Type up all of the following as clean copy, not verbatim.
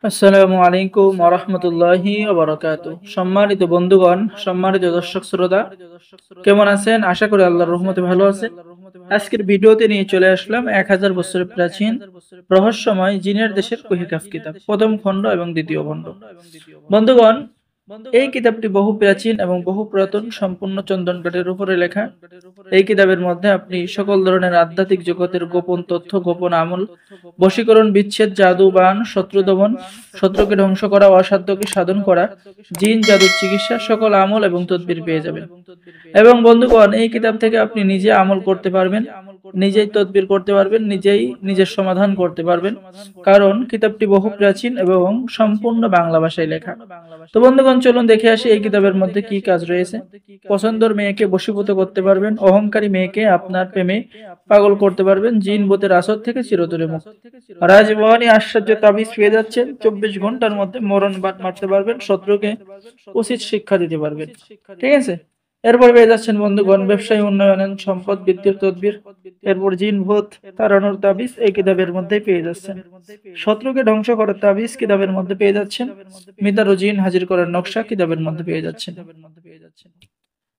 আসসালামু আলাইকুম ওয়া রাহমাতুল্লাহি ওয়া বারাকাতুহু। সম্মানিত বন্ধুগণ, সম্মানিত দর্শক শ্রোতা, কেমন আছেন? আশা করি আল্লাহর রহমতে ভালো আছেন। আজকের ভিডিওতে নিয়ে চলে আসলাম 1000 বছরের প্রাচীন রহস্যময় জিনের দেশের কুহিকাফ কিতাব, প্রথম খণ্ড এবং দ্বিতীয় খণ্ড। বন্ধুগণ, এই কিতাবটি বহু প্রাচীন এবং বহু পুরাতন, সম্পূর্ণ চন্দন কাঠের উপরে লেখা। এই কিতাবের মধ্যে আপনি সকল ধরনের আধ্যাত্মিক জগতের গোপন তথ্য, গোপন আমল, বশীকরণ, বিচ্ছেদ, জাদু, বান, শত্রু দমন, শত্রুকে ধ্বংস করা, অসাধ্যকে সাধন করা, জিন জাদুর চিকিৎসা, সকল আমল এবং তদবির পেয়ে যাবেন। এবং বন্ধুগণ, এই কিতাব থেকে আপনি নিজে আমল করতে পারবেন, নিজেই তদবির করতে পারবেন, নিজেই নিজের সমাধান করতে পারবেন, কারণ কিতাবটি বহু প্রাচীন এবং সম্পূর্ণ বাংলা ভাষায় লেখা। তো বন্ধুগণ, চলুন দেখে আসি এই কিতাবের মধ্যে কি কাজ রয়েছে। পছন্দের মেয়েকে বশীভূত করতে পারবেন, অহংকারী মেয়েকে আপনার প্রেমে পাগল করতে পারবেন, জিন ভূতের আসর থেকে চিরতরে মুক্ত। রাজমোহনী আশ্চর্য তাবিজ পেয়ে যাচ্ছেন, 24 ঘন্টার মধ্যে মরণ বাট মারতে পারবেন, শত্রুকে উচিত শিক্ষা দিতে পারবেন। ঠিক আছে, এরপর পেয়ে যাচ্ছেন বন্ধুগণ ব্যবসায়ী উন্নয়ন, সম্পদ বৃদ্ধির তদবির। এরপর জিন ভূত তাড়ানোর তাবিজ এই কিতাবের মধ্যে পেয়ে যাচ্ছেন। শত্রুকে ধ্বংস করার তাবিজ কিতাবের মধ্যে পেয়ে যাচ্ছেন। মিতার ও জিন হাজির করার নকশা কিতাবের মধ্যে পেয়ে যাচ্ছেন।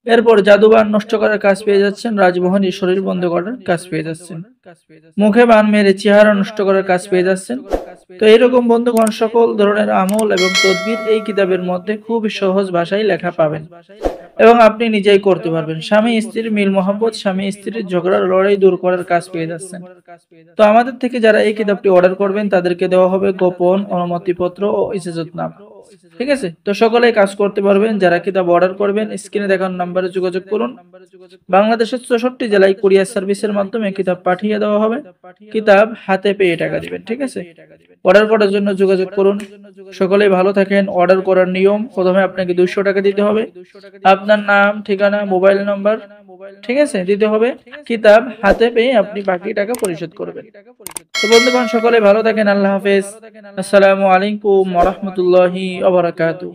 এরপর জাদুবান নষ্ট করার কাজ পেয়ে যাচ্ছেন, রাজমোহনী শরীর বন্ধ করার কাজ পেয়ে যাচ্ছেন, মুখে বান মেরে চেহারা নষ্ট করার কাজ পেয়ে যাচ্ছেন। তো এইরকম বন্ধুগণ সকল ধরনের আমল এবং তদবির এই কিতাবের মধ্যে খুব সহজ ভাষায় লেখা পাবেন এবং আপনি নিজেই করতে পারবেন। স্বামী স্ত্রীর মিল মোহাম্মত, স্বামী স্ত্রীর ঝগড়ার লড়াই দূর করার কাজ পেয়ে যাচ্ছেন। তো আমাদের থেকে যারা এই কিতাবটি অর্ডার করবেন তাদেরকে দেওয়া হবে গোপন অনুমতিপত্র ও ইজাজতনামা। ঠিক আছে, তো সকলেই কাজ করতে পারবেন। যারা কিতাব অর্ডার করবেন স্ক্রিনে দেখানো নাম্বারে যোগাযোগ করুন। বাংলাদেশের 64 জেলায় কুরিয়ার সার্ভিসের মাধ্যমে কিতাব পাঠিয়ে দেওয়া হবে। কিতাব হাতে পেয়ে টাকা দিবেন। ঠিক আছে, অর্ডার করার জন্য যোগাযোগ করুন। সকলেই ভালো থাকেন। অর্ডার করার নিয়ম, প্রথমে আপনাকে 200 টাকা দিতে হবে, আপনার নাম, ঠিকানা, মোবাইল নাম্বার, ঠিক আছে, দিতে হবে। কিতাব হাতে পেয়ে আপনি বাকি টাকা পরিশোধ করবেন। তো বন্ধুগণ সকলে ভালো থাকেন। আল্লাহ হাফেজ। আসসালামু আলাইকুম ওয়া রাহমাতুল্লাহি ওয়া বারাকাতুহু।